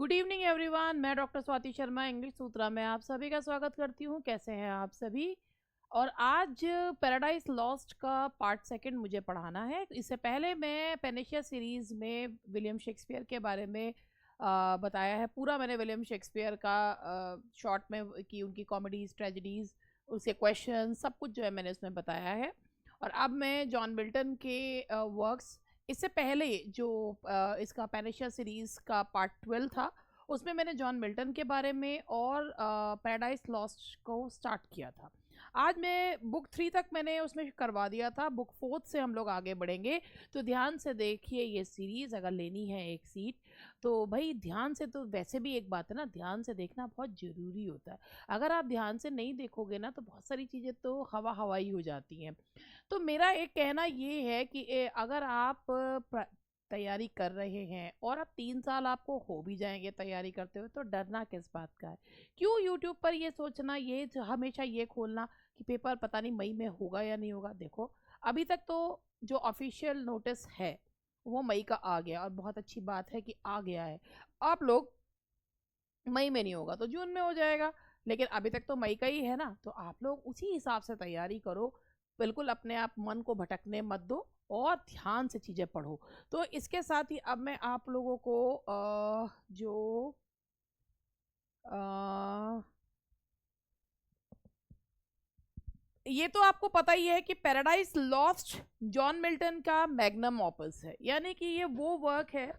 Good evening everyone. मैं doctor Swati Sharma English सूत्रा में आप सभी का स्वागत करती हूँ। कैसे हैं आप सभी? और आज पैराडाइज लॉस्ट का पार्ट सेकंड मुझे पढ़ाना है। इससे पहले मैं पेनिशिया सीरीज़ में विलियम शेक्सपियर के बारे में बताया है। पूरा मैंने विलियम शेक्सपियर का शॉर्ट में की उनकी कॉमेडीज़, ट्रेजेडीज़, उसके क्वेश्चन, सब कुछ जो है मैंने उसमें बताया है। और अब मैं जॉन मिल्टन के वर्क्स, इससे पहले जो इसका पेनिशिया सीरीज़ का पार्ट 12 था, उसमें मैंने जॉन मिल्टन के बारे में और पैराडाइज लॉस्ट को स्टार्ट किया था। आज मैं बुक 3 तक मैंने उसमें करवा दिया था। बुक 4 से हम लोग आगे बढ़ेंगे, तो ध्यान से देखिए ये सीरीज़। अगर लेनी है एक सीट तो भाई ध्यान से, तो वैसे भी एक बात है ना, ध्यान से देखना बहुत ज़रूरी होता है। अगर आप ध्यान से नहीं देखोगे ना तो बहुत सारी चीज़ें तो हवाई हो जाती हैं। तो मेरा एक कहना ये है कि अगर आप तैयारी कर रहे हैं और अब 3 साल आपको हो भी जाएंगे तैयारी करते हुए, तो डरना किस बात का है? क्यों यूट्यूब पर ये सोचना, ये हमेशा ये खोलना कि पेपर पता नहीं मई में होगा या नहीं होगा। देखो, अभी तक तो जो ऑफिशियल नोटिस है वो मई का आ गया, और बहुत अच्छी बात है कि आ गया है। आप लोग मई में नहीं होगा तो जून में हो जाएगा, लेकिन अभी तक तो मई का ही है ना, तो आप लोग उसी हिसाब से तैयारी करो। बिल्कुल अपने आप मन को भटकने मत दो और ध्यान से चीज़ें पढ़ो। तो इसके साथ ही अब मैं आप लोगों को जो ये तो आपको पता ही है कि पैराडाइज लॉस्ट जॉन मिल्टन का मैग्नम ऑपस है, यानी कि ये वो वर्क है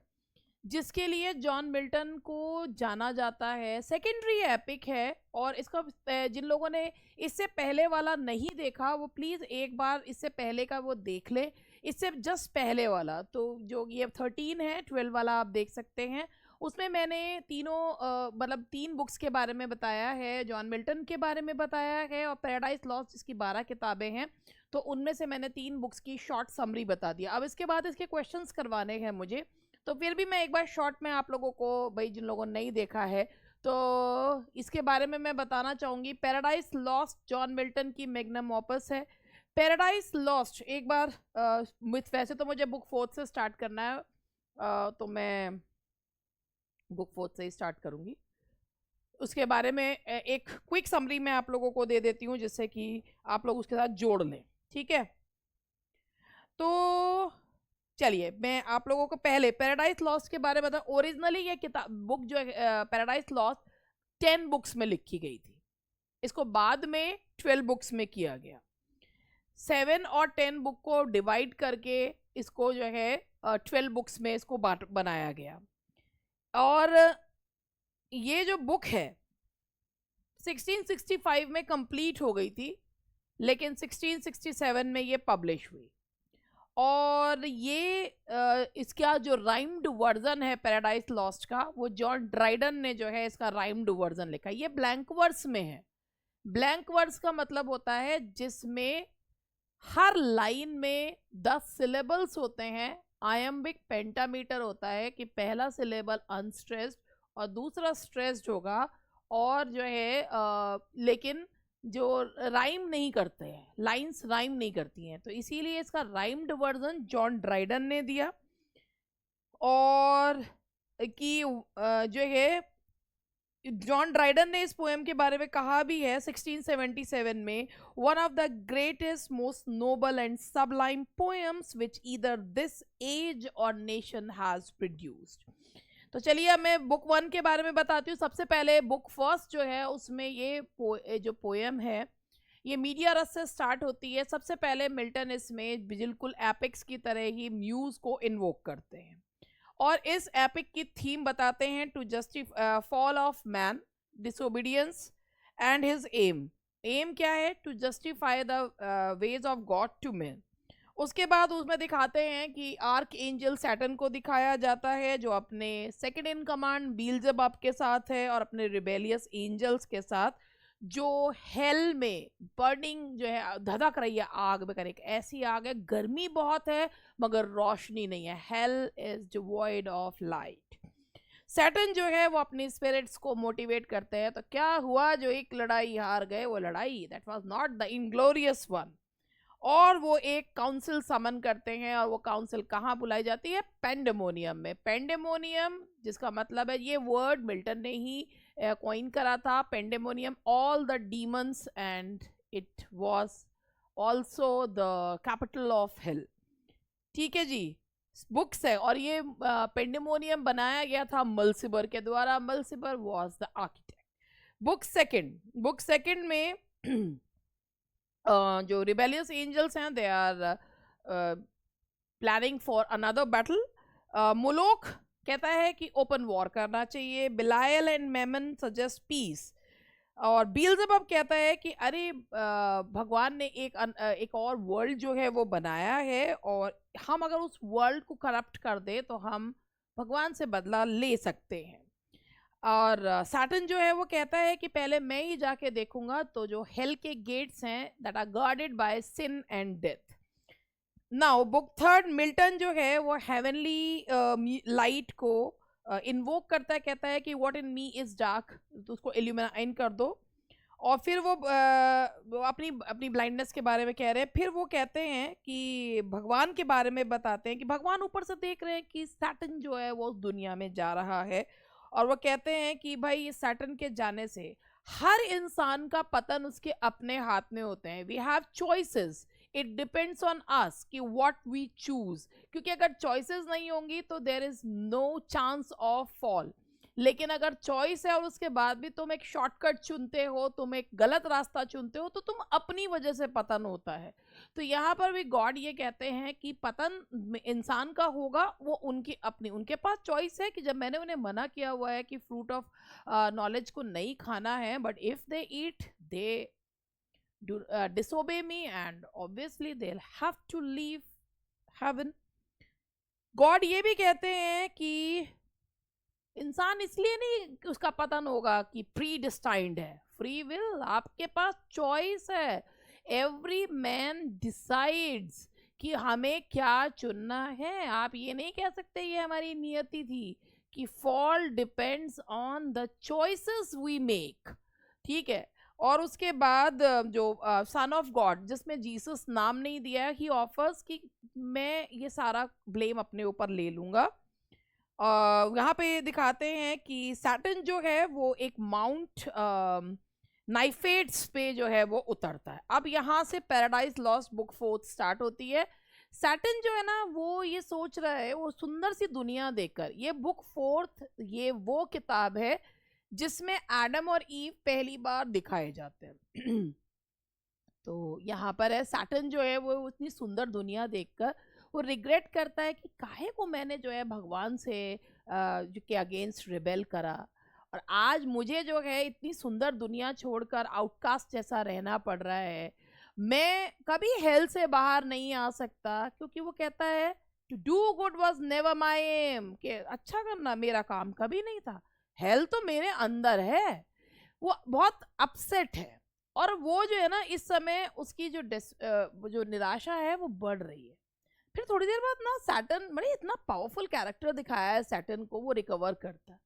जिसके लिए जॉन मिल्टन को जाना जाता है। सेकेंडरी एपिक है, और इसका जिन लोगों ने इससे पहले वाला नहीं देखा वो प्लीज़ एक बार इससे पहले का वो देख ले। इससे जस्ट पहले वाला तो जो ये 13 है, 12 वाला आप देख सकते हैं। उसमें मैंने तीनों मतलब 3 बुक्स के बारे में बताया है, जॉन मिल्टन के बारे में बताया है, और पैराडाइज लॉस्ट जिसकी 12 किताबें हैं, तो उनमें से मैंने 3 बुक्स की शॉर्ट समरी बता दिया। अब इसके बाद इसके क्वेश्चंस करवाने हैं मुझे, तो फिर भी मैं एक बार शॉर्ट में आप लोगों को, भाई जिन लोगों ने नहीं देखा है तो इसके बारे में मैं बताना चाहूँगी। पैराडाइज लॉस्ट जॉन मिल्टन की मैग्नम ऑपस है। पैराडाइज लॉस्ट एक बार वैसे तो मुझे बुक 4 से स्टार्ट करना है, तो मैं बुक 4 से ही स्टार्ट करूँगी। उसके बारे में एक क्विक समरी मैं आप लोगों को दे देती हूँ, जिससे कि आप लोग उसके साथ जोड़ लें, ठीक है? तो चलिए मैं आप लोगों को पहले पैराडाइज लॉस्ट के बारे में बताऊं। ओरिजिनली ये किताब बुक जो है पैराडाइज लॉस्ट 10 बुक्स में लिखी गई थी। इसको बाद में 12 बुक्स में किया गया। 7 और 10 बुक को डिवाइड करके इसको जो है 12 बुक्स में इसको बनाया गया। और ये जो बुक है 1665 में कंप्लीट हो गई थी, लेकिन 1667 में ये पब्लिश हुई। और ये इसका जो राइम्ड वर्जन है पैराडाइज लॉस्ट का, वो जॉन ड्राइडन ने जो है इसका राइम्ड वर्जन लिखा। ये ब्लैंक वर्स में है। ब्लैंक वर्स का मतलब होता है जिसमें हर लाइन में 10 सिलेबल्स होते हैं। आयम्बिक पेंटामीटर होता है कि पहला सिलेबल अनस्ट्रेस्ड और दूसरा स्ट्रेस्ड होगा, और जो है लेकिन जो राइम नहीं करते हैं, लाइंस राइम नहीं करती हैं, तो इसीलिए इसका राइम्ड वर्जन जॉन ड्राइडन ने दिया। और कि जो है जॉन ड्राइडन ने इस पोएम के बारे में कहा भी है 1677 में, one of the greatest most noble and sublime poems which either this age or nation has produced. तो चलिए अब मैं बुक 1 के बारे में बताती हूँ। सबसे पहले बुक 1 जो है उसमें ये जो पोएम है ये मीडिया रस से स्टार्ट होती है। सबसे पहले मिल्टन इसमें बिल्कुल एपिक्स की तरह ही म्यूज को इन्वोक करते हैं, और इस एपिक की थीम बताते हैं to justify fall of man, disobedience and his aim. Aim क्या है? To justify the ways of God to man. उसके बाद उसमें दिखाते हैं कि आर्क एंजल सैटर्न को दिखाया जाता है, जो अपने सेकंड इन कमांड बीलजेबब के साथ है, और अपने रिबेलियस एंजल्स के साथ, जो हेल में बर्निंग जो है धधक रही है आग में। एक ऐसी आग है, गर्मी बहुत है मगर रोशनी नहीं है। Hell is devoid of light. Saturn जो है वो अपनी स्पिरिट्स को मोटिवेट करते हैं। तो क्या हुआ? जो एक लड़ाई हार गए, वो लड़ाई that was not the inglorious one. और वो एक काउंसिल समन करते हैं, और वो काउंसिल कहाँ बुलाई जाती है? पेंडेमोनियम में। पेंडेमोनियम जिसका मतलब है, ये वर्ड मिल्टन ने ही कॉइन करा था, pandemonium, all the demons, and it was also the capital of hell. ठीक है जी, बुक्स है, और ये पेंडेमोनियम बनाया गया था मलसिबर के द्वारा। Mulciber was the architect. Book second में जो रिबेलियस एंजल्स हैं, they are planning for another battle. Moloch कहता है कि ओपन वॉर करना चाहिए। Belial and Mammon suggest peace. और बीएल्ज़ेबब कहता है कि अरे भगवान ने एक और वर्ल्ड जो है वो बनाया है, और हम अगर उस वर्ल्ड को करप्ट कर दे तो हम भगवान से बदला ले सकते हैं। और सैटर्न जो है वो कहता है कि पहले मैं ही जाके देखूंगा, तो जो हेल के गेट्स हैं that are guarded by sin and death. Now book third, Milton जो है वो हेवनली लाइट को इन्वोक करता है, कहता है कि what in me is dark, तो उसको इल्यूमिनाइन कर दो। और फिर वो अपनी अपनी ब्लाइंडनेस के बारे में कह रहे हैं। फिर वो कहते हैं कि भगवान के बारे में बताते हैं कि भगवान ऊपर से देख रहे हैं कि सैटर्न जो है वो उस दुनिया में जा रहा है, और वो कहते हैं कि भाई सैटर्न के जाने से हर इंसान का पतन उसके अपने हाथ में होते हैं। We have choices, it depends on us कि व्हाट वी चूज, क्योंकि अगर चॉइसेस नहीं होंगी तो there is no chance of fall. लेकिन अगर चॉइस है और उसके बाद भी तुम एक शॉर्टकट चुनते हो, तुम एक गलत रास्ता चुनते हो, तो तुम अपनी वजह से पतन होता है। तो यहाँ पर भी गॉड ये कहते हैं कि पतन इंसान का होगा, वो उनकी अपनी, उनके पास चॉइस है कि जब मैंने उन्हें मना किया हुआ है कि फ्रूट ऑफ नॉलेज को नहीं खाना है, but if they eat they disobey me, and obviously they'll have to leave heaven. God ये भी कहते हैं कि इंसान इसलिए नहीं कि उसका पतन होगा कि प्री डिस्टाइंड है। फ्री विल, आपके पास चॉइस है। एवरी मैन डिसाइड्स कि हमें क्या चुनना है। आप ये नहीं कह सकते ये हमारी नियति थी, कि fall depends on the choices we make. ठीक है। और उसके बाद जो सन ऑफ गॉड, जिसमें जीसस नाम नहीं दिया है, ही ऑफर्स कि मैं ये सारा ब्लेम अपने ऊपर ले लूँगा। यहाँ पे दिखाते हैं कि सैटर्न जो है वो एक माउंट नाइफेट्स पे जो है वो उतरता है। अब यहाँ से paradise lost book fourth start होती है। सैटर्न जो है ना वो ये सोच रहा है, वो सुंदर सी दुनिया देखकर, ये बुक फोर्थ ये वो किताब है जिसमें एडम और ईव पहली बार दिखाए जाते हैं। तो यहाँ पर है सैटर्न जो है वो इतनी सुंदर दुनिया देखकर वो रिग्रेट करता है कि काहे को मैंने जो है भगवान से जो के अगेंस्ट रिबेल करा, और आज मुझे जो है इतनी सुंदर दुनिया छोड़कर आउटकास्ट जैसा रहना पड़ रहा है। मैं कभी हेल से बाहर नहीं आ सकता, क्योंकि वो कहता है to do good was never my aim, कि अच्छा करना मेरा काम कभी नहीं था। हेल तो मेरे अंदर है। वो बहुत अपसेट है, और वो जो है ना इस समय उसकी जो निराशा है वो बढ़ रही है। फिर थोड़ी देर बाद ना सैटर्न, बड़े इतना पावरफुल कैरेक्टर दिखाया है सैटर्न को, वो रिकवर करता है,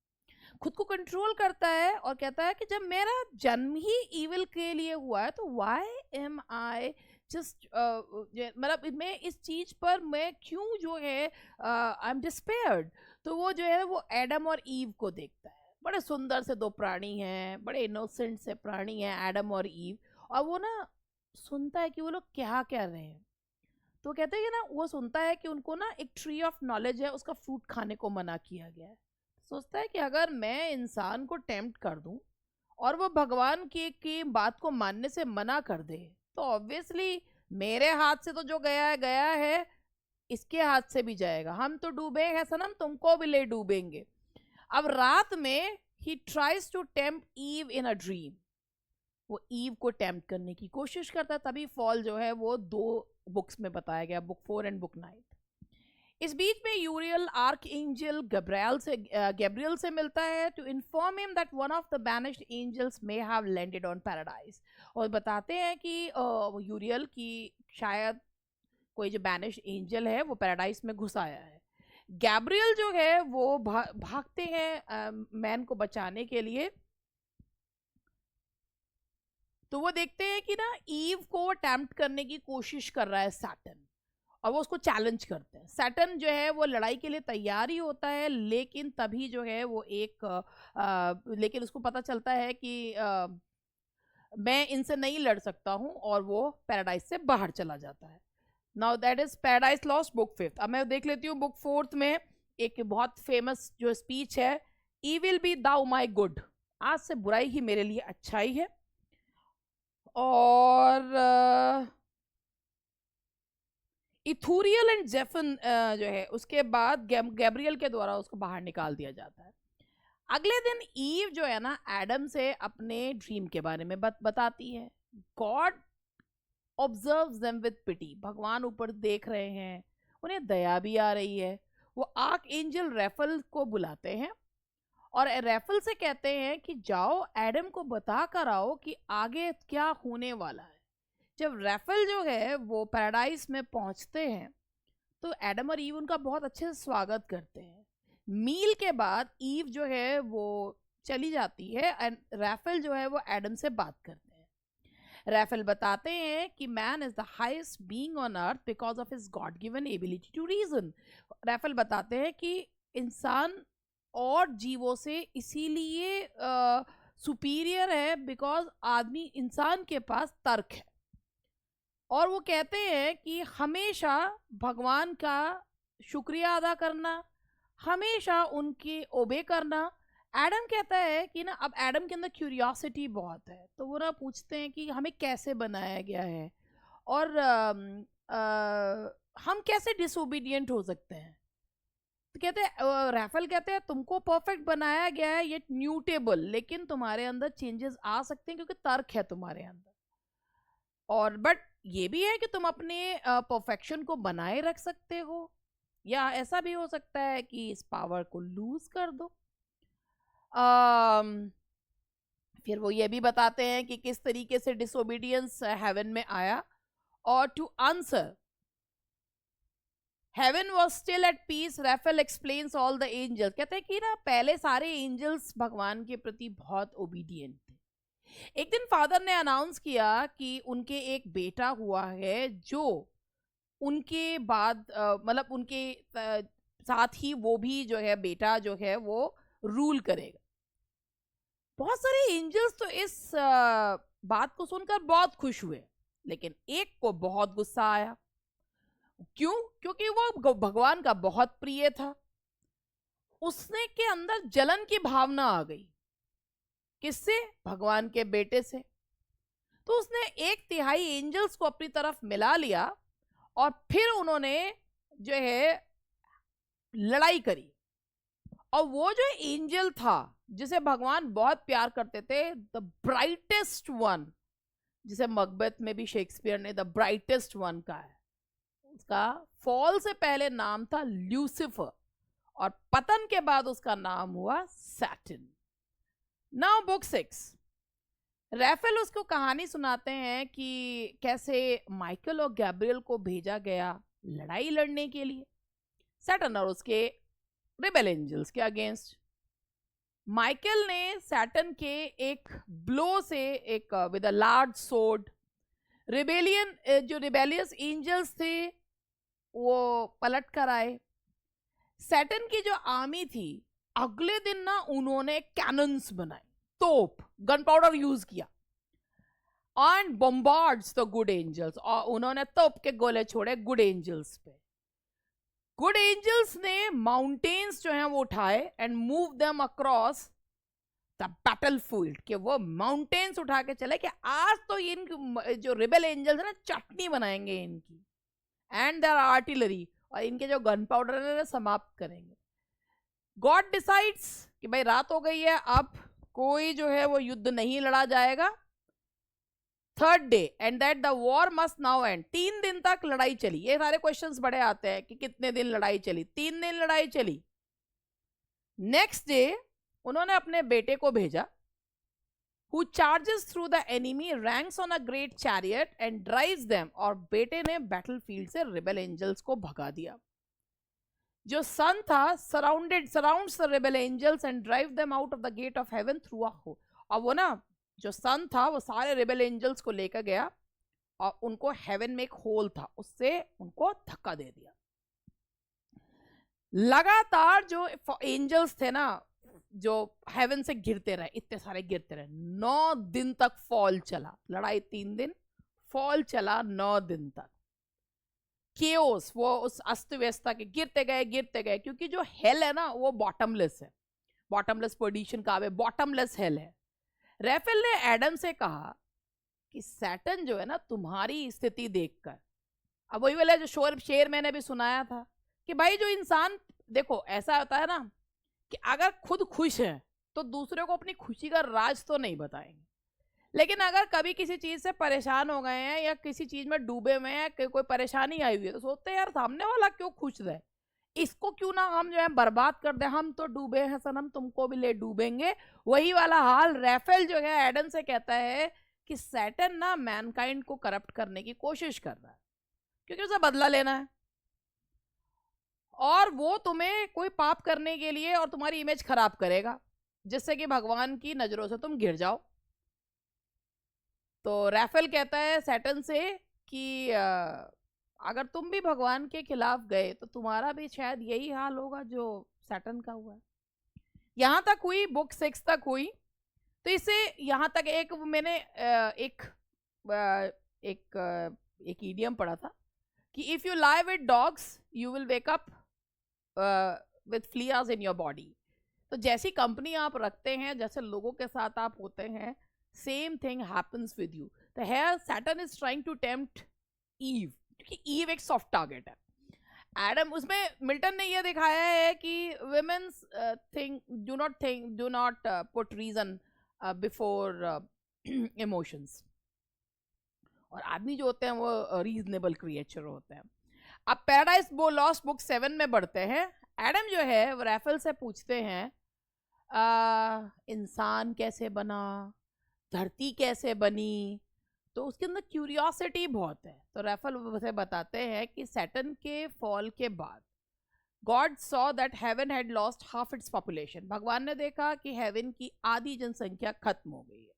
खुद को कंट्रोल करता है, और कहता है कि जब मेरा जन्म ही इविल के लिए हुआ है, तो व्हाई एम आई जस्ट, मतलब मैं इस चीज पर मैं क्यों जो है आई एम डिस्पेयर्ड। तो वो जो है वो एडम और ईव को देखता है। बड़े सुंदर से दो प्राणी हैं, बड़े इनोसेंट से प्राणी हैं एडम और ईव, और वो ना सुनता है कि वो लोग क्या कर रहे हैं। तो कहते हैं कि ना वो सुनता है कि उनको ना एक ट्री ऑफ नॉलेज है, उसका फ्रूट खाने को मना किया गया है। सोचता है कि अगर मैं इंसान को टेम्प्ट कर दूं और वो भगवान की बात को मानने से मना कर दे, तो ऑब्वियसली मेरे हाथ से तो जो गया है, इसके हाथ से भी जाएगा। हम तो डूबे हैं सनम, तुमको भी ले डूबेंगे। अब रात में ही tries to tempt Eve in a dream, वो ईव को टेम्प्ट करने की कोशिश करता है। तभी फॉल जो है वो दो बुक्स में बताया गया, बुक 4 एंड बुक 9। इस बीच में यूरियल आर्क एंजल गैब्रियल से मिलता है to inform him that one of the banished angels may have landed on paradise, और बताते हैं कि यूरियल की शायद कोई जो बैनिश्ड एंजल है वो पैराडाइज में घुस आया है। गैब्रियल जो है वो भागते हैं मैन को बचाने के लिए। तो वो देखते हैं कि ना ईव को अटेम्प्ट करने की कोशिश कर रहा है सैटर्न, और वो उसको चैलेंज करते हैं। सैटर्न जो है वो लड़ाई के लिए तैयार ही होता है, लेकिन तभी जो है वो लेकिन उसको पता चलता है कि मैं इनसे नहीं लड़ सकता हूँ, और वो पैराडाइज से बाहर चला जाता है। Now that is paradise lost book 5। अब मैं देख लेती हूँ बुक 4 में एक बहुत फेमस जो स्पीच है, evil be thou my good, आज से बुराई ही मेरे लिए अच्छाई है। और इथूरियल एंड जेफन जो है उसके बाद गैब्रियल के द्वारा उसको बाहर निकाल दिया जाता है। अगले दिन ईव जो है ना एडम से अपने ड्रीम के बारे में बताती है। गॉड ऑब्जर्व्स देम विद पिटी, भगवान ऊपर देख रहे हैं, उन्हें दया भी आ रही है। वो आर्क एंजल रैफल को बुलाते हैं और रैफल से कहते हैं कि जाओ एडम को बता कर आओ कि आगे क्या होने वाला है। जब रैफल जो है वो पैराडाइज में पहुंचते हैं तो एडम और ईव उनका बहुत अच्छे से स्वागत करते हैं। मील के बाद ईव जो है वो चली जाती है एंड रैफल जो है वो एडम से बात करते हैं। रैफल बताते हैं कि man is the highest being on earth because of his God given ability to reason. Raphael बताते हैं कि इंसान और जीवों से इसीलिए सुपीरियर है बिकॉज आदमी इंसान के पास तर्क है। और वो कहते हैं कि हमेशा भगवान का शुक्रिया अदा करना, हमेशा उनके ओबे करना। एडम कहता है कि ना, अब एडम के अंदर क्यूरियोसिटी बहुत है, तो वो ना पूछते हैं कि हमें कैसे बनाया गया है और हम कैसे डिसोबीडियंट हो सकते हैं। तो कहते हैं, रैफल कहते हैं तुमको परफेक्ट बनाया गया है ये न्यूटेबल, लेकिन तुम्हारे अंदर चेंजेस आ सकते हैं क्योंकि तर्क है तुम्हारे अंदर। और बट ये भी है कि तुम अपने परफेक्शन को बनाए रख सकते हो, या ऐसा भी हो सकता है कि इस पावर को लूज कर दो। फिर वो ये भी बताते हैं कि किस तरीके से डिसोबीडियंस हेवन में आया। और to answer heaven was still at peace, Raphael explains all the angels. कहते हैं कि ना पहले सारे एंजल्स भगवान के प्रति बहुत ओबीडियंट थे। एक दिन फादर ने अनाउंस किया कि उनके एक बेटा हुआ है जो उनके बाद मतलब उनके साथ ही वो भी जो है बेटा जो है वो रूल करेगा। बहुत सारे एंजल्स तो इस बात को सुनकर बहुत खुश हुए, लेकिन एक को बहुत गुस्सा आया। क्यों? क्योंकि वो भगवान का बहुत प्रिय था। उसने के अंदर जलन की भावना आ गई। किससे? भगवान के बेटे से। तो उसने 1/3 एंजल्स को अपनी तरफ मिला लिया और फिर उन्होंने जो है लड़ाई करी। और वो जो एंजल था जिसे भगवान बहुत प्यार करते थे, द ब्राइटेस्ट वन, जिसे मकबेथ में भी शेक्सपियर ने द ब्राइटेस्ट वन कहा है, उसका फॉल से पहले नाम था ल्यूसिफर और पतन के बाद उसका नाम हुआ सैटर्न। नाउ बुक 6, रैफल उसको कहानी सुनाते हैं कि कैसे माइकल और गैब्रियल को भेजा गया लड़ाई लड़ने के लिए सैटर्न और उसके रिबेल एंजल्स के अगेंस्ट। माइकल ने सैटर्न के एक ब्लो से, एक विद अ लार्ज सोर्ड, जो रिबेलियस एंजल्स थे वो पलट कर आए। सैटर्न की जो आर्मी थी, अगले दिन ना उन्होंने कैनन्स बनाए, तोप, गन पाउडर यूज किया एंड बॉम्बार्ड्स द गुड एंजल्स, और उन्होंने तोप के गोले छोड़े गुड एंजल्स पे। गुड एंजल्स ने माउंटेन्स जो हैं वो उठाए and move them across the battlefield, कि वो माउंटेन्स उठा के चले कि आज तो इन जो रिबेल एंजल्स है ना चटनी बनाएंगे इनकी, एंड देयर आर्टिलरी, और इनके जो गन पाउडर है समाप्त करेंगे। गॉड डिसाइड्स कि भाई रात हो गई है, अब कोई जो है वो युद्ध नहीं लड़ा जाएगा। Third day and that the war must now and, 3 दिन तक लड़ाई चली। ये सारे क्वेश्चंस बड़े आते हैं कि कितने दिन लड़ाई चली। 3 दिन लड़ाई चली। नेक्स्ट डे उन्होंने अपने बेटे को भेजा, who charges through the enemy, ranks on a great chariot and drives them, और बेटे ने बैटलफील्ड से रिबेल एंजल्स को भगा दिया। जो सन था surrounds the rebel angels and drive them out of the gate of heaven through a hole, और वो ना जो सन था वो सारे रिबेल एंजल्स को लेकर गया और उनको हेवन में एक होल था, उससे उनको धक्का दे दिया। लगातार जो एंजल्स थे ना, जो हेवन से गिरते रहे, इतने सारे गिरते रहे, 9 दिन तक फॉल चला। लड़ाई 3 दिन, फॉल चला 9 दिन तक। केओस, वो उस अस्त व्यवस्था के गिरते गए, क्योंकि जो हेल है ना वो बॉटमलेस है, बॉटमलेस पर्डिशन का है, बॉटमलेस हेल है। राफेल ने एडम से कहा कि सैटन जो है ना, तुम्हारी स्थिति देखकर, अब वही वाला जो शेर मैंने भी सुनाया था कि भाई जो इंसान, देखो ऐसा होता है ना कि अगर खुद खुश है तो दूसरे को अपनी खुशी का राज तो नहीं बताएंगे, लेकिन अगर कभी किसी चीज से परेशान हो गए हैं या किसी चीज में डूबे हुए हैं, कोई परेशानी आई हुई है, तो सोचते हैं यार सामने वाला क्यों खुश रहे, इसको क्यों ना हम जो है बर्बाद कर दे, हम तो डूबे हैं सनम, तुमको भी ले डूबेंगे। वही वाला हाल राफेल जो है एडम से कहता है कि सैटन ना मैनकाइंड को करप्ट करने की कोशिश कर रहा है, क्योंकि उसे बदला लेना है, और वो तुम्हें कोई पाप करने के लिए और तुम्हारी इमेज खराब करेगा, जिससे कि भगवान की नजरों से तुम गिर जाओ। तो राफेल कहता है सैटन से कि अगर तुम भी भगवान के खिलाफ गए तो तुम्हारा भी शायद यही हाल होगा जो सैटन का हुआ है। यहां तक हुई, बुक 6 तक हुई। तो इसे यहां तक एक मैंने एक इडियम पढ़ा था कि if you lie with dogs you will wake up with fleas in your body. तो जैसी कंपनी आप रखते हैं, जैसे लोगों के साथ आप होते हैं, same thing happens with you. तो here Saturn is trying to tempt Eve, क्योंकि ईव एक सॉफ्ट टारगेट है। एडम, उसमें मिल्टन ने यह दिखाया है कि women's do not put reason before emotions, और आदमी जो होते हैं वो रीजनेबल क्रिएचर होते हैं। अब पैराडाइज लॉस्ट बुक 7 में बढ़ते हैं। एडम जो है वो राफेल से पूछते हैं इंसान कैसे बना, धरती कैसे बनी, तो उसके अंदर क्यूरियोसिटी बहुत है। तो राफेल उसे बताते हैं कि सैटर्न के फॉल के बाद God saw that heaven had lost half its population. भगवान ने देखा कि हेवन की आधी जनसंख्या खत्म हो गई है।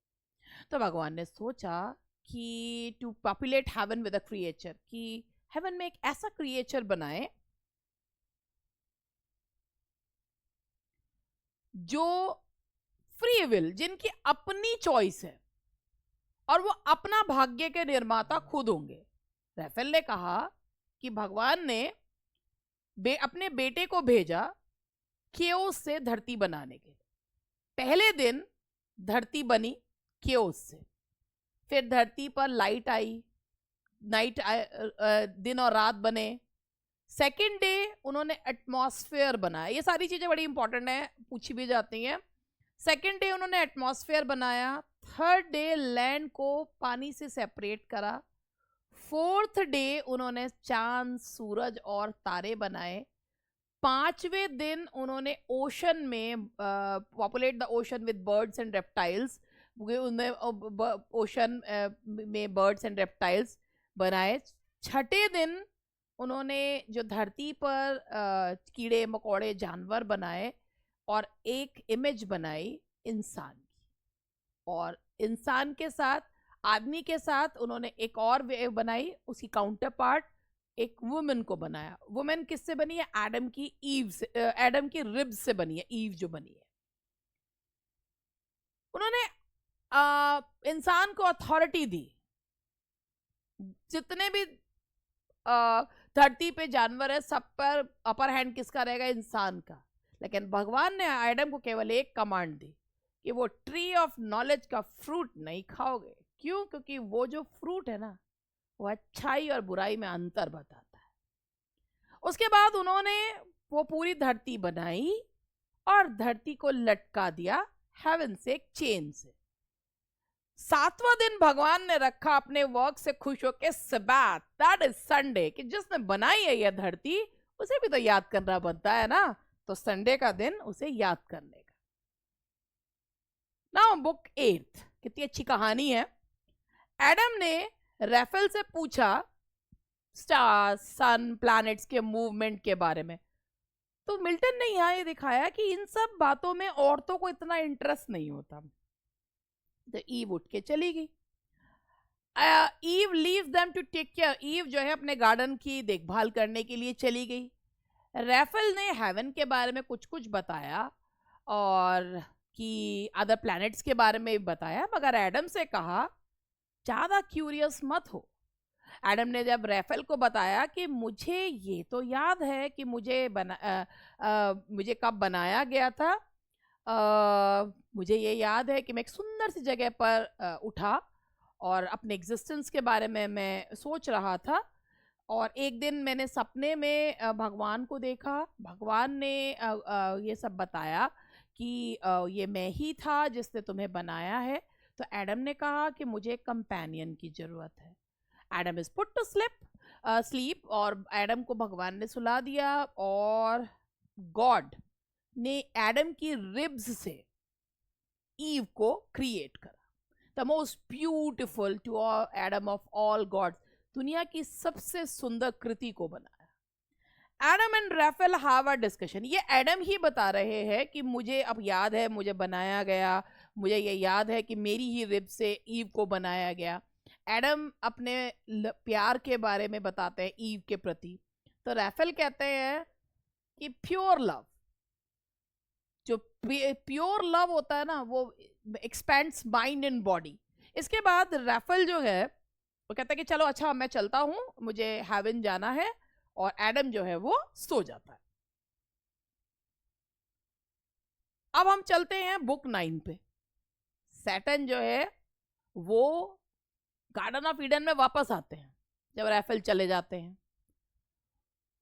तो भगवान ने सोचा कि to populate heaven with a creature, कि हेवन में एक ऐसा क्रिएचर बनाए जो फ्री विल, जिनकी अपनी चॉइस है और वो अपना भाग्य के निर्माता खुद होंगे। राफेल ने कहा कि भगवान ने अपने बेटे को भेजा केओस से धरती बनाने के लिए। पहले दिन धरती बनी केओस से, फिर धरती पर लाइट आई, दिन और रात बने। सेकेंड डे उन्होंने एटमॉस्फेयर बनाया। ये सारी चीजें बड़ी इंपॉर्टेंट है, पूछी भी जाती हैं। सेकेंड डे उन्होंने एटमॉस्फेयर बनाया। थर्ड डे लैंड को पानी से सेपरेट करा। फोर्थ डे उन्होंने चांद, सूरज और तारे बनाए। 5वें दिन उन्होंने ओशन में populate the ocean with birds and reptiles, उनमें ओशन में बर्ड्स एंड रेप्टाइल्स बनाए। 6ठे दिन उन्होंने जो धरती पर कीड़े मकोड़े जानवर बनाए और एक इमेज बनाई इंसान की, और इंसान के साथ, आदमी के साथ उन्होंने एक और वेव बनाई, उसकी काउंटर पार्ट एक वुमेन को बनाया। वुमेन किससे बनी है? एडम की ईव से, एडम की रिब्स से बनी है ईव जो बनी है। उन्होंने इंसान को अथॉरिटी दी, जितने भी धरती पे जानवर है सब पर अपर हैंड किसका रहेगा? इंसान का। लेकिन भगवान ने एडम को केवल एक कमांड दी कि वो ट्री ऑफ नॉलेज का फ्रूट नहीं खाओगे। क्यों? क्योंकि वो जो फ्रूट है ना, वो अच्छाई और बुराई में अंतर बताता है। उसके बाद उन्होंने वो पूरी धरती बनाई और धरती को लटका दिया हेवन से एक चेन से। 7वां दिन भगवान ने रखा अपने वर्क से खुश होकर सब्बात, दैट इज संडे, कि जिसने बनाई है यह धरती उसे भी तो याद करना बनता है ना, तो संडे का दिन उसे याद करने का। नाउ बुक 8, कितनी अच्छी कहानी है। एडम ने राफेल से पूछा स्टार्स, सन, प्लैनेट्स के मूवमेंट के बारे में। तो मिल्टन ने यहाँ ये दिखाया कि इन सब बातों में औरतों को इतना इंटरेस्ट नहीं होता। तो ईव उठ के चली गई। Eve leaves them to take care. Eve जो है अपने गार्डन की देखभाल करने के लिए चली गई। रैफल ने हेवन के बारे में कुछ कुछ बताया और कि अदर प्लैनेट्स के बारे में भी बताया, मगर एडम से कहा ज़्यादा क्यूरियस मत हो। एडम ने जब रैफल को बताया कि मुझे ये तो याद है कि मुझे कब बनाया गया था, मुझे ये याद है कि मैं एक सुंदर सी जगह पर उठा और अपने एग्जिस्टेंस के बारे में मैं सोच रहा था, और एक दिन मैंने सपने में भगवान को देखा। भगवान ने ये सब बताया कि ये मैं ही था जिसने तुम्हें बनाया है। तो एडम ने कहा कि मुझे कंपेनियन की ज़रूरत है। Adam is put to sleep और एडम को भगवान ने सुला दिया, और गॉड ने एडम की रिब्स से ईव को क्रिएट करा। The most beautiful to Adam of all gods, दुनिया की सबसे सुंदर कृति को बनाया। Adam and Raphael have a discussion. ये एडम ही बता रहे हैं कि मुझे अब याद है, मुझे बनाया गया, मुझे ये याद है कि मेरी ही रिब से ईव को बनाया गया। एडम अपने प्यार के बारे में बताते हैं ईव के प्रति। तो रैफल कहते हैं कि प्योर लव, जो प्योर लव होता है ना, वो एक्सपेंड्स माइंड एंड बॉडी। इसके बाद रैफल जो है वो कहता है कि चलो अच्छा मैं चलता हूं, मुझे हेवन जाना है, और एडम जो है वो सो जाता है। अब हम चलते हैं बुक 9 पे। सैटर्न जो है वो गार्डन ऑफ ईडन में वापस आते हैं जब रैफल चले जाते हैं।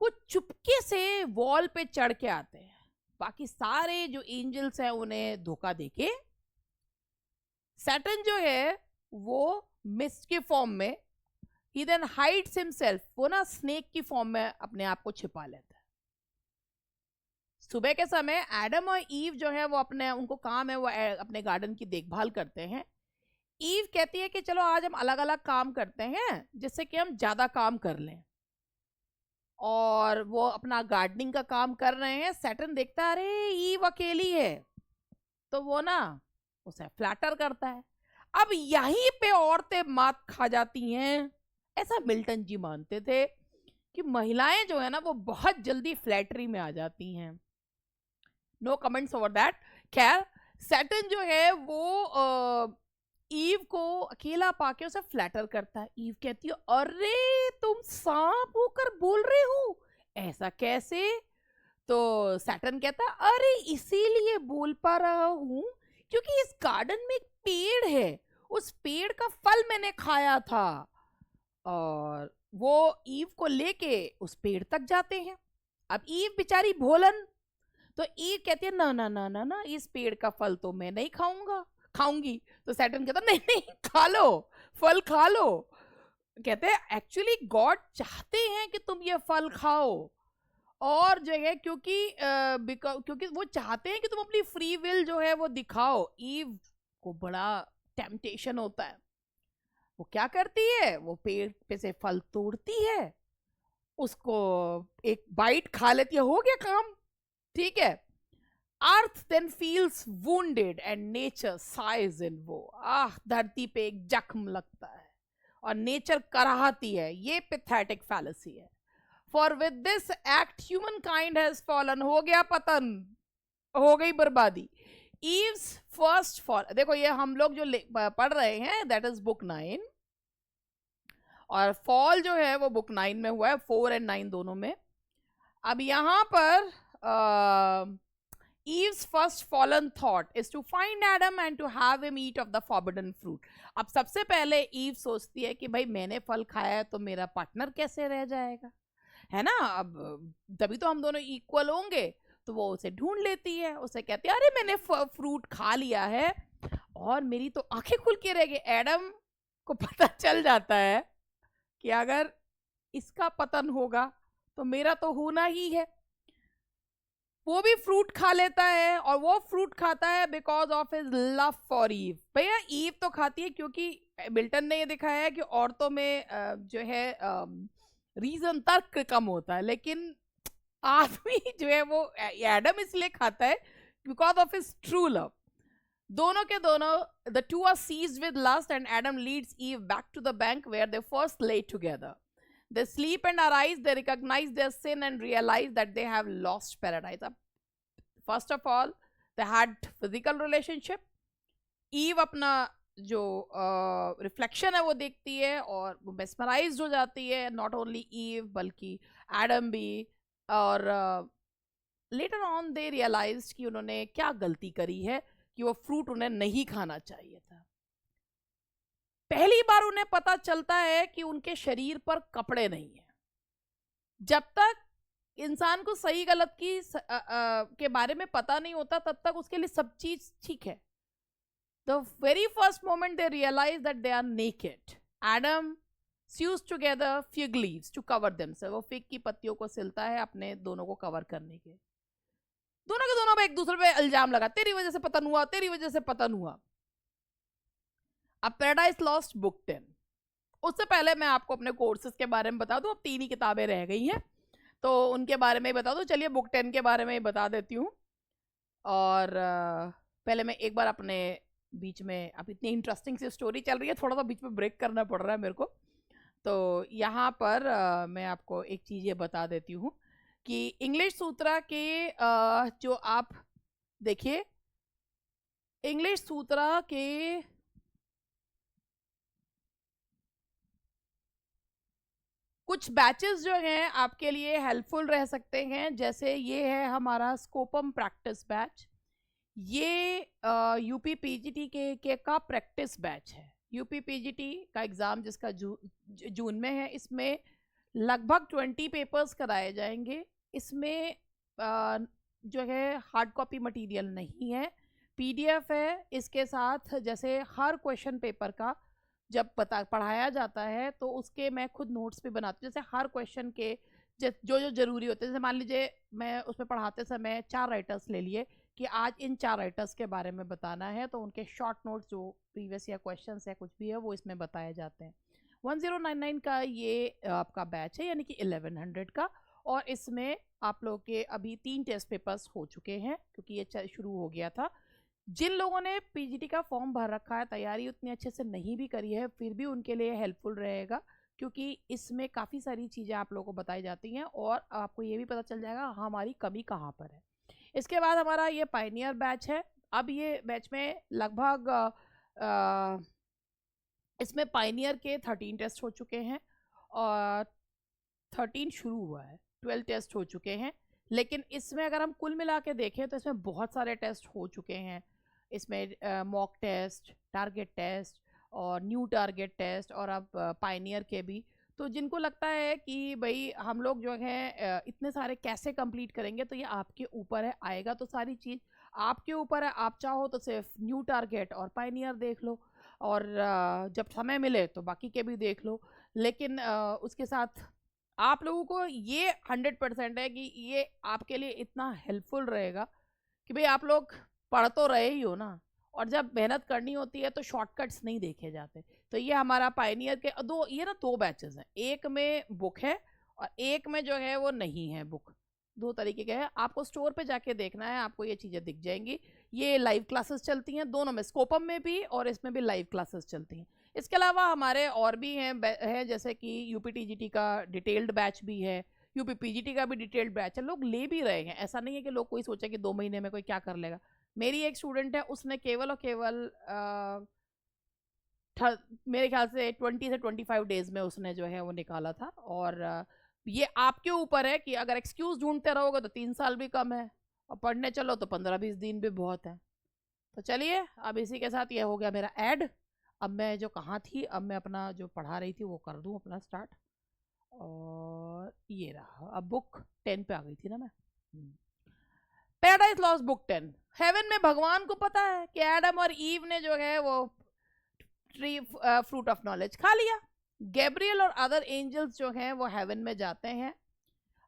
वो चुपके से वॉल पे चढ़ के आते हैं। बाकी सारे जो एंजल्स हैं उन्हें धोखा देके सैटर्न जो है वो मिस्ट के फॉर्म में, ही देन हाइड्स हिमसेल्फ, वो ना स्नेक की फॉर्म में अपने आप को छिपा लेता है। सुबह के समय एडम और ईव जो है वो उनको काम है वो अपने गार्डन की देखभाल करते हैं। ईव कहती है कि चलो आज हम अलग अलग काम करते हैं जिससे कि हम ज्यादा काम कर लें, और वो अपना गार्डनिंग का काम कर रहे हैं। सैटर्न देखता है अरे ईव अकेली है, तो वो ना उसे फ्लैटर करता है। अब यहीं पे औरतें मात खा जाती हैं। ऐसा मिल्टन जी मानते थे कि महिलाएं जो है ना वो बहुत जल्दी फ्लैटरी में आ जाती हैं। No comments over that. खैर सैटर्न जो है वो ईव को अकेला पाके उसे फ्लैटर करता है। ईव कहती है अरे तुम सांप होकर बोल रहे हो, ऐसा कैसे? तो सैटर्न कहता है अरे इसीलिए बोल पा रहा हूं क्योंकि इस गार्डन में एक पेड़ है, उस पेड़ का फल मैंने खाया था। और वो ईव को लेके उस पेड़ तक जाते हैं। अब ईव बेचारी भोलन, तो ईव कहती है ना ना ना ना ना, इस पेड़ का फल तो मैं नहीं खाऊंगी। तो सैटर्न कहता नहीं नहीं खा लो, फल खा लो। कहते हैं एक्चुअली गॉड चाहते हैं कि तुम ये फल खाओ, और जो है क्योंकि वो चाहते हैं कि तुम अपनी फ्री विल जो है वो दिखाओ। ईव को बड़ा टेम्पटेशन होता है। वो क्या करती है, वो पेड़ पे से फल तोड़ती है, उसको एक बाइट खा लेती है, हो गया काम, ठीक है। Earth then feels wounded and nature sighs in woe. धरती पे एक जख्म लगता है और नेचर कराहती है। ये पैथेटिक फैलेसी है। For with this act human kind has fallen, हो गया पतन, हो गई बर्बादी। ईव्स फर्स्ट फॉल, देखो ये हम लोग जो पढ़ रहे हैं दैट इज बुक 9, और फॉल जो है वो बुक 9 में हुआ है, 4 और 9 दोनों में। अब यहां पर Eve's first fallen thought is to find Adam and to have him eat of the forbidden fruit. अब सबसे पहले ईव सोचती है कि भाई मैंने फल खाया है तो मेरा पार्टनर कैसे रह जाएगा, है ना? अब तभी तो हम दोनों इक्वल होंगे। तो वो उसे ढूंढ लेती है, उसे कहती है अरे मैंने फ्रूट खा लिया है और मेरी तो आंखें खुल के रह गई। एडम को पता चल जाता है कि अगर इसका पतन होगा तो मेरा तो होना ही है। वो भी फ्रूट खा लेता है, और वो फ्रूट खाता है because of his love for Eve. भैया ईव तो खाती है क्योंकि मिल्टन ने ये दिखाया है कि औरतों में जो है रीजन, तर्क कम होता है, लेकिन आदमी जो है वो एडम इसलिए खाता है because of his true love. दोनों के दोनों, the two are seized with lust and Adam leads Eve back to the bank where they first lay together. They sleep and arise, they recognize their sin and realize that they have lost paradise. First of all, they had physical relationship. Eve अपना जो reflection है वो देखती है और वो mesmerised हो जाती है. नॉट ओनली ईव बल्कि एडम भी. और लेटर ऑन दे रियलाइज्ड कि उन्होंने क्या गलती करी है कि वो फ्रूट उन्हें नहीं खाना चाहिए था. पहली बार उन्हें पता चलता है कि उनके शरीर पर कपड़े नहीं है. जब तक इंसान को सही गलत की के बारे में पता नहीं होता तब तक उसके लिए सब चीज ठीक है. The very first moment they realize that they are naked. Adam sews together fig leaves to cover themselves. वो फिग की पत्तियों को सिलता है अपने दोनों को कवर करने के. दोनों के दोनों पे एक दूसरे पे इल्जाम लगा, तेरी वजह से पतन हुआ, तेरी वजह से पतन हुआ. अब पैराडाइज लॉस्ट बुक 10. उससे पहले मैं आपको अपने कोर्सेज के बारे में बता दूं. अब 3 ही किताबें रह गई हैं तो उनके बारे में बता दूं. चलिए बुक 10 के बारे में बता देती हूँ. और पहले मैं एक बार अपने बीच में, अब इतनी इंटरेस्टिंग सी स्टोरी चल रही है, थोड़ा सा बीच में ब्रेक करना पड़ रहा है मेरे को. तो यहाँ पर मैं आपको एक चीज़ ये बता देती हूँ कि इंग्लिश सूत्रा के जो आप देखिए, इंग्लिश सूत्रा के कुछ बैचेस जो हैं आपके लिए हेल्पफुल रह सकते हैं. जैसे ये है हमारा स्कोपम प्रैक्टिस बैच. ये यूपी पीजीटी के का प्रैक्टिस बैच है. यूपी पीजीटी का एग्ज़ाम जिसका जून में है, इसमें लगभग 20 पेपर्स कराए जाएंगे. इसमें जो है हार्ड कॉपी मटेरियल नहीं है, पीडीएफ है. इसके साथ जैसे हर क्वेश्चन पेपर का जब पढ़ाया जाता है तो उसके मैं खुद नोट्स भी बनाती हूँ. जैसे हर क्वेश्चन के जो जो जरूरी होते हैं, जैसे मान लीजिए मैं उसमें पढ़ाते समय 4 राइटर्स ले लिए कि आज इन 4 राइटर्स के बारे में बताना है, तो उनके शॉर्ट नोट्स जो प्रीवियस या क्वेश्चंस है कुछ भी है वो इसमें बताए जाते हैं. 1099 का ये आपका बैच है, यानी कि 1100 का. और इसमें आप लोगों के अभी 3 टेस्ट पेपर्स हो चुके हैं क्योंकि ये शुरू हो गया था. जिन लोगों ने पीजीटी का फॉर्म भर रखा है, तैयारी उतनी अच्छे से नहीं भी करी है, फिर भी उनके लिए हेल्पफुल रहेगा क्योंकि इसमें काफ़ी सारी चीज़ें आप लोगों को बताई जाती हैं और आपको ये भी पता चल जाएगा हमारी कमी कहाँ पर है. इसके बाद हमारा ये पायनियर बैच है. अब ये बैच में लगभग इसमें पायनियर के 13 टेस्ट हो चुके हैं और 13 शुरू हुआ है, 12 टेस्ट हो चुके हैं. लेकिन इसमें अगर हम कुल मिला के देखें तो इसमें बहुत सारे टेस्ट हो चुके हैं. इसमें मॉक टेस्ट, टारगेट टेस्ट और न्यू टारगेट टेस्ट और अब पायनियर के भी. तो जिनको लगता है कि भाई हम लोग जो है इतने सारे कैसे कंप्लीट करेंगे, तो ये आपके ऊपर है. आएगा तो सारी चीज़ आपके ऊपर है. आप चाहो तो सिर्फ न्यू टारगेट और पायनियर देख लो और जब समय मिले तो बाकी के भी देख लो. लेकिन उसके साथ आप लोगों को ये 100% है कि ये आपके लिए इतना हेल्पफुल रहेगा कि भाई आप लोग पढ़ तो रहे ही हो ना, और जब मेहनत करनी होती है तो शॉर्टकट्स नहीं देखे जाते. तो ये हमारा पायनियर के दो बैचेस हैं. एक में बुक है और एक में जो है वो नहीं है बुक. 2 तरीके के हैं. आपको स्टोर पे जाके देखना है, आपको ये चीज़ें दिख जाएंगी. ये लाइव क्लासेस चलती हैं दोनों में, स्कोपम में भी और इसमें भी लाइव क्लासेस चलती हैं. इसके अलावा हमारे और भी हैं जैसे कि यूपी टीजीटी का डिटेल्ड बैच भी है, यूपी पीजीटी का भी डिटेल्ड बैच है. लोग ले भी रहे हैं. ऐसा नहीं है कि लोग कोई सोचे कि 2 महीने में कोई क्या कर लेगा. मेरी एक स्टूडेंट है, उसने केवल और केवल मेरे ख्याल से 20 से 25 डेज में उसने जो है वो निकाला था. और ये आपके ऊपर है कि अगर एक्सक्यूज ढूंढते रहोगे तो 3 साल भी कम है और पढ़ने चलो तो 15-20 दिन भी बहुत है. तो चलिए, अब इसी के साथ ये हो गया मेरा ऐड. अब मैं जो कहाँ थी, अब मैं अपना जो पढ़ा रही थी वो कर दूँ अपना स्टार्ट. और ये रहा, अब बुक 10 पे आ गई थी ना मैं. Paradise lost book 10. हेवन में भगवान को पता है कि एडम और ईव ने जो है वो ट्री फ्रूट ऑफ नॉलेज खा लिया. गैब्रियल और अदर एंजल्स जो हैं वो हेवन में जाते हैं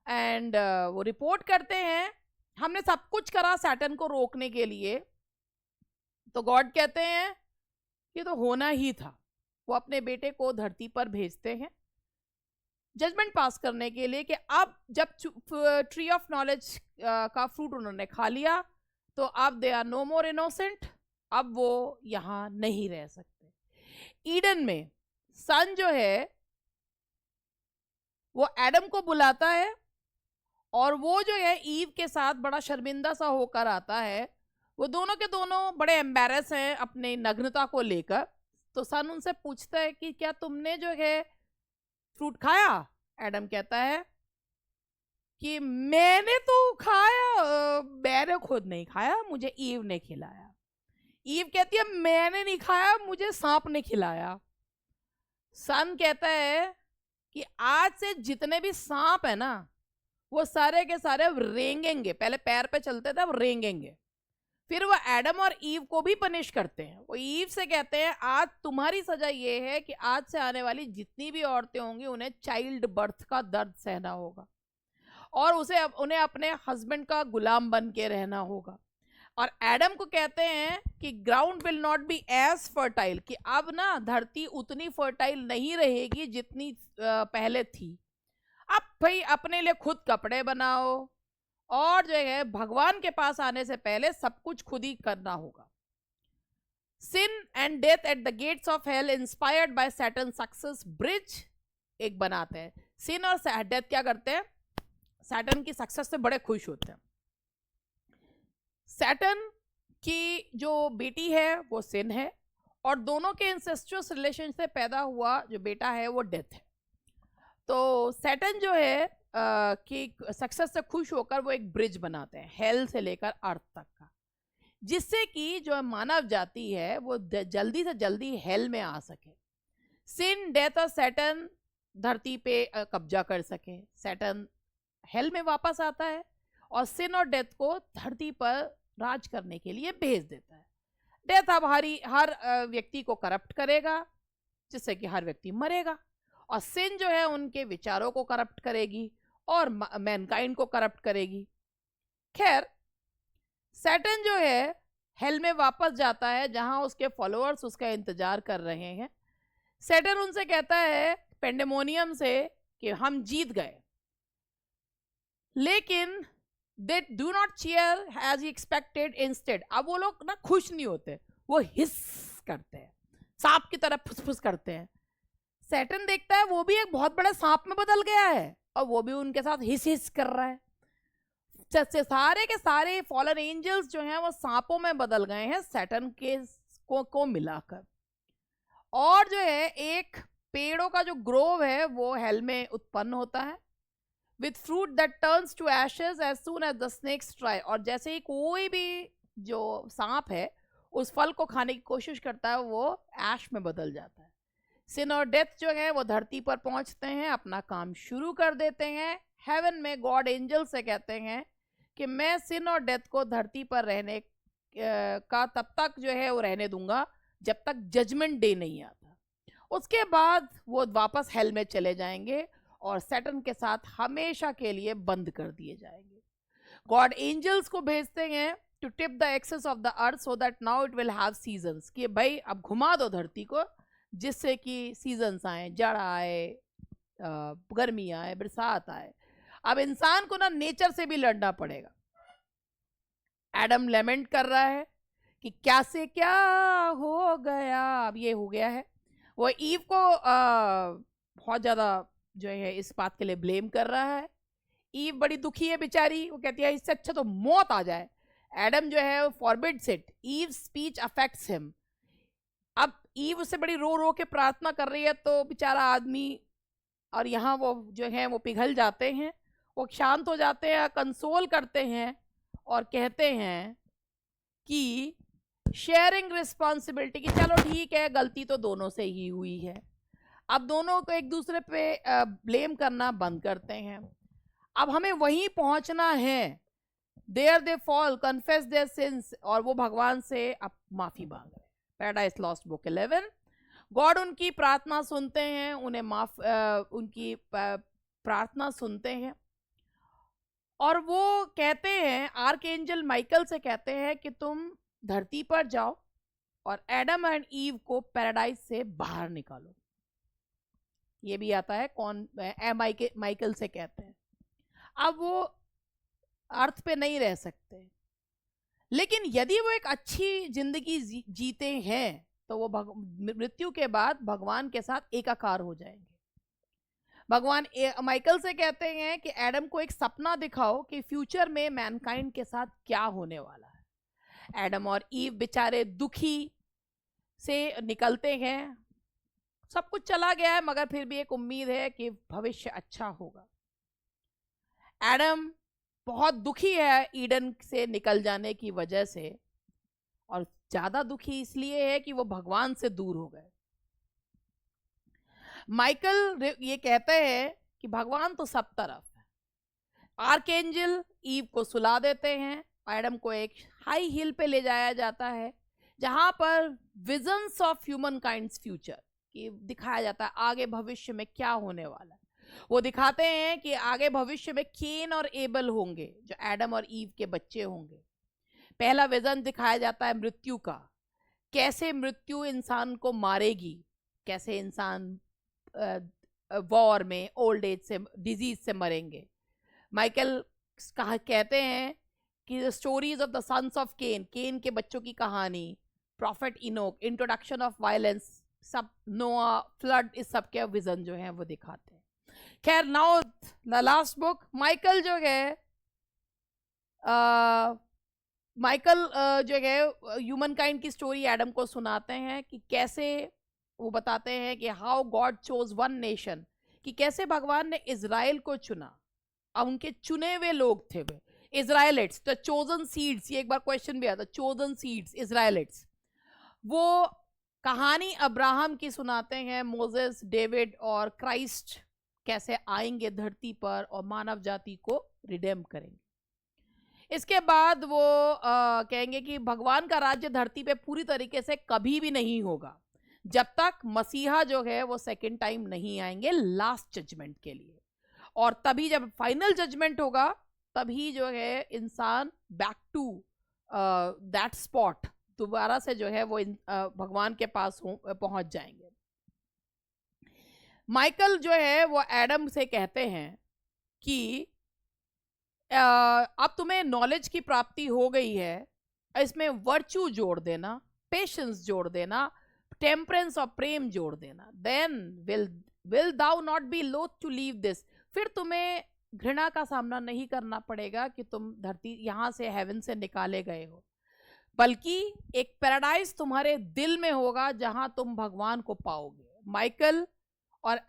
एंड वो रिपोर्ट करते हैं हमने सब कुछ करा सैटर्न को रोकने के लिए. तो गॉड कहते हैं ये तो होना ही था. वो अपने बेटे को धरती पर भेजते हैं जजमेंट पास करने के लिए कि अब जब ट्री ऑफ नॉलेज का फ्रूट उन्होंने खा लिया तो अब they are no more innocent. अब वो यहाँ नहीं रह सकते। ईडन में सन जो है वो एडम को बुलाता है और वो जो है ईव के साथ बड़ा शर्मिंदा सा होकर आता है। वो दोनों के दोनों बड़े एम्बैरस हैं अपने नग्नता को लेकर। तो सन उनसे पूछता है कि क्या तुमने जो है फ्रूट खाया? एडम कहता है कि मैंने तो खाया, मैंने खुद नहीं खाया, मुझे ईव ने खिलाया। ईव कहती है मैंने नहीं खाया, मुझे सांप ने खिलाया। सन कहता है कि आज से जितने भी सांप है ना वो सारे के सारे रेंगेंगे। पहले पैर पे चलते थे, अब रेंगेंगे। फिर वो एडम और ईव को भी पनिश करते हैं। वो ईव से कहते हैं आज तुम्हारी सजा ये है कि आज से आने वाली जितनी भी औरतें होंगी उन्हें चाइल्ड बर्थ का दर्द सहना होगा और उन्हें अपने हस्बैंड का गुलाम बन के रहना होगा। और एडम को कहते हैं कि ground will not be as fertile, कि अब ना धरती उतनी फर्टाइल नहीं रहेगी जितनी पहले थी। अब भाई अपने लिए खुद कपड़े बनाओ और जो है भगवान के पास आने से पहले सब कुछ खुद ही करना होगा। Sin and death at the gates of hell inspired by Satan success bridge एक बनाते हैं। सिन और डेथ क्या करते हैं? सैटर्न की सक्सेस से बड़े खुश होते हैं। सैटर्न की जो बेटी है वो सिन है और दोनों के इंसेस्चुअस रिलेशन से पैदा हुआ जो बेटा है वो डेथ है। तो सैटर्न जो है कि सक्सेस से खुश होकर वो एक ब्रिज बनाते हैं हेल से लेकर अर्थ तक का, जिससे कि जो मानव जाति है वो जल्दी से जल्दी हेल में आ सके। सिन, डेथ और सैटर्न धरती पे कब्जा कर सके। सैटर्न हेल में वापस आता है और सिन और डेथ को धरती पर राज करने के लिए भेज देता है। डेथ अब हर व्यक्ति को करप्ट करेगा जिससे कि हर व्यक्ति मरेगा और सिन जो है उनके विचारों को करप्ट करेगी और मैनकाइंड को करप्ट करेगी। खैर सैटर्न जो है हेल में वापस जाता है जहां उसके फॉलोअर्स उसका इंतजार कर रहे हैं। सैटर्न उनसे कहता है पेंडेमोनियम से कि हम जीत गए, लेकिन they do not cheer as he expected. Instead अब वो लोग ना खुश नहीं होते, वो हिस करते हैं, सांप की तरह फुसफुस करते हैं। सैटर्न देखता है वो भी एक बहुत बड़े सांप में बदल गया है और वो भी उनके साथ हिस हिस कर रहा है। सारे के सारे फॉलन एंजल्स जो हैं वो सांपों में बदल गए हैं सैटर्न के को मिलाकर। और जो है एक पेड़ों का जो ग्रोव है वो हेल में उत्पन्न होता है with fruit that turns to ashes as soon as the snakes try. और जैसे ही कोई भी जो सांप है उस फल को खाने की कोशिश करता है वो ऐश में बदल जाता है। सिन और डेथ जो है वो धरती पर पहुंचते हैं, अपना काम शुरू कर देते हैं। हेवन में गॉड एंजल से कहते हैं कि मैं सिन और डेथ को धरती पर रहने का तब तक जो है वो रहने दूंगा जब तक जजमेंट डे नहीं आता। उसके बाद वो वापस हेल में चले जाएंगे और सैटर्न के साथ हमेशा के लिए बंद कर दिए जाएंगे। गॉड एंजल्स को भेजते हैं to tip the axis of the earth so that now it will have seasons, कि भाई अब घुमा दो धरती को जिससे कि सीजन्स आए, जाड़ा आए, गर्मी आए, बरसात आए। अब इंसान को ना नेचर से भी लड़ना पड़ेगा। एडम लेमेंट कर रहा है कि क्या से क्या हो गया, अब ये हो गया है। वो ईव को बहुत ज्यादा जो है इस बात के लिए ब्लेम कर रहा है। ईव बड़ी दुखी है बेचारी, वो कहती है इससे अच्छा तो मौत आ जाए। एडम जो है forbids it, Eve speech affects him. अब ईव उससे बड़ी रो रो के प्रार्थना कर रही है तो बेचारा आदमी, और यहाँ वो जो है वो पिघल जाते हैं, वो शांत हो जाते हैं, कंसोल करते हैं और कहते हैं कि शेयरिंग रिस्पॉन्सिबिलिटी, कि चलो ठीक है गलती तो दोनों से ही हुई है। अब दोनों को एक दूसरे पे ब्लेम करना बंद करते हैं। अब हमें वहीं पहुंचना है, there they fall confess their sins, और वो भगवान से अब माफी मांग रहे हैं। Paradise lost book 11। गॉड उनकी प्रार्थना सुनते हैं, उन्हें उनकी प्रार्थना सुनते हैं और वो कहते हैं, आर्कएंजल माइकल से कहते हैं कि तुम धरती पर जाओ और एडम एंड ईव को पैराडाइज से बाहर निकालो। ये भी आता है कौन, माइकल से कहते हैं। अब वो अर्थ पे नहीं रह सकते, लेकिन यदि वो एक अच्छी जिंदगी जीते हैं तो वो मृत्यु के बाद भगवान के साथ एकाकार हो जाएंगे। भगवान माइकल से कहते हैं कि एडम को एक सपना दिखाओ कि फ्यूचर में मैनकाइंड के साथ क्या होने वाला है। एडम और ईव बेचारे दुखी से निकलते हैं, सब कुछ चला गया है मगर फिर भी एक उम्मीद है कि भविष्य अच्छा होगा। एडम बहुत दुखी है ईडन से निकल जाने की वजह से, और ज्यादा दुखी इसलिए है कि वो भगवान से दूर हो गए। माइकल ये कहते हैं कि भगवान तो सब तरफ है। आर्कएंजल ईव को सुला देते हैं, एडम को एक हाई हिल पे ले जाया जाता है जहां पर visions of human kinds future कि दिखाया जाता है आगे भविष्य में क्या होने वाला है। वो दिखाते हैं कि आगे भविष्य में केन और एबल होंगे जो एडम और ईव के बच्चे होंगे। पहला विजन दिखाया जाता है मृत्यु का, कैसे मृत्यु इंसान को मारेगी, कैसे इंसान वॉर में ओल्ड एज से डिजीज से मरेंगे। माइकल कहते हैं कि the stories of the sons of Cain, Cain के बच्चों की कहानी, prophet Enoch, introduction of violence, सब नोआ, फ्लड, इस सब के विजन जो है वो दिखाते हैं। खैर now the last book, Michael जो है माइकल जो है ह्यूमन काइंड की स्टोरी एडम को सुनाते हैं कि कैसे वो बताते हैं कि how God chose one nation, कि कैसे भगवान ने इजराइल को चुना। अब उनके चुने हुए लोग थे वे इजराइलिट्स, द चोजन सीड्स। ये एक बार क्वेश्चन भी आता, चोजन सीड्स इजराइलिट्स। वो कहानी अब्राहम की सुनाते हैं, मोजेस, डेविड और क्राइस्ट कैसे आएंगे धरती पर और मानव जाति को रिडेम करेंगे। इसके बाद वो कहेंगे कि भगवान का राज्य धरती पे पूरी तरीके से कभी भी नहीं होगा जब तक मसीहा जो है वो सेकेंड टाइम नहीं आएंगे लास्ट जजमेंट के लिए। और तभी जब फाइनल जजमेंट होगा तभी जो है इंसान बैक टू दैट स्पॉट दोबारा से जो है वो भगवान के पास पहुंच जाएंगे। माइकल जो है वो एडम से कहते हैं कि अब तुम्हें नॉलेज की प्राप्ति हो गई है, इसमें वर्च्यू जोड़ देना, पेशेंस जोड़ देना, टेम्परेंस और प्रेम जोड़ देना, then will thou not be loath to leave this. फिर तुम्हें घृणा का सामना नहीं करना पड़ेगा कि तुम धरती यहां से हेवन से निकाले गए हो, बल्कि एक पैराडाइज तुम्हारे दिल में होगा जहां तुम भगवान को पाओगे। माइकल और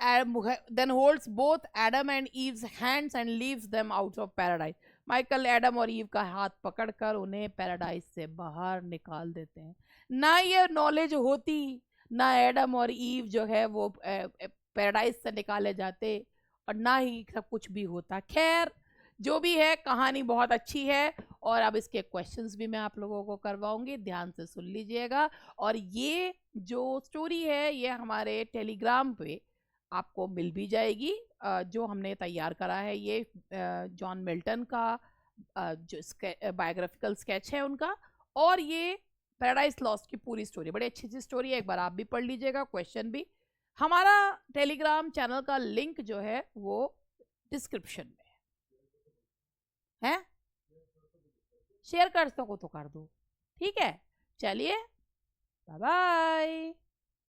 then holds both Adam and Eve's hands and leaves them out of paradise. Michael Adam और ईव का हाथ पकड़कर उन्हें पैराडाइज से बाहर निकाल देते हैं। ना ये नॉलेज होती, ना एडम और ईव जो है वो पैराडाइज से निकाले जाते, और ना ही सब कुछ भी होता। खैर जो भी है, कहानी बहुत अच्छी है और अब इसके क्वेश्चंस भी मैं आप लोगों को करवाऊंगी, ध्यान से सुन लीजिएगा। और ये जो स्टोरी है ये हमारे टेलीग्राम पे आपको मिल भी जाएगी, जो हमने तैयार करा है। ये जॉन मिल्टन का जो बायोग्राफिकल स्केच है उनका, और ये पैराडाइज लॉस्ट की पूरी स्टोरी, बड़ी अच्छी सी स्टोरी है, एक बार आप भी पढ़ लीजिएगा, क्वेश्चन भी। हमारा टेलीग्राम चैनल का लिंक जो है वो डिस्क्रिप्शन में है, शेयर कर सको तो कर दो, ठीक है। चलिए, बाय बाय।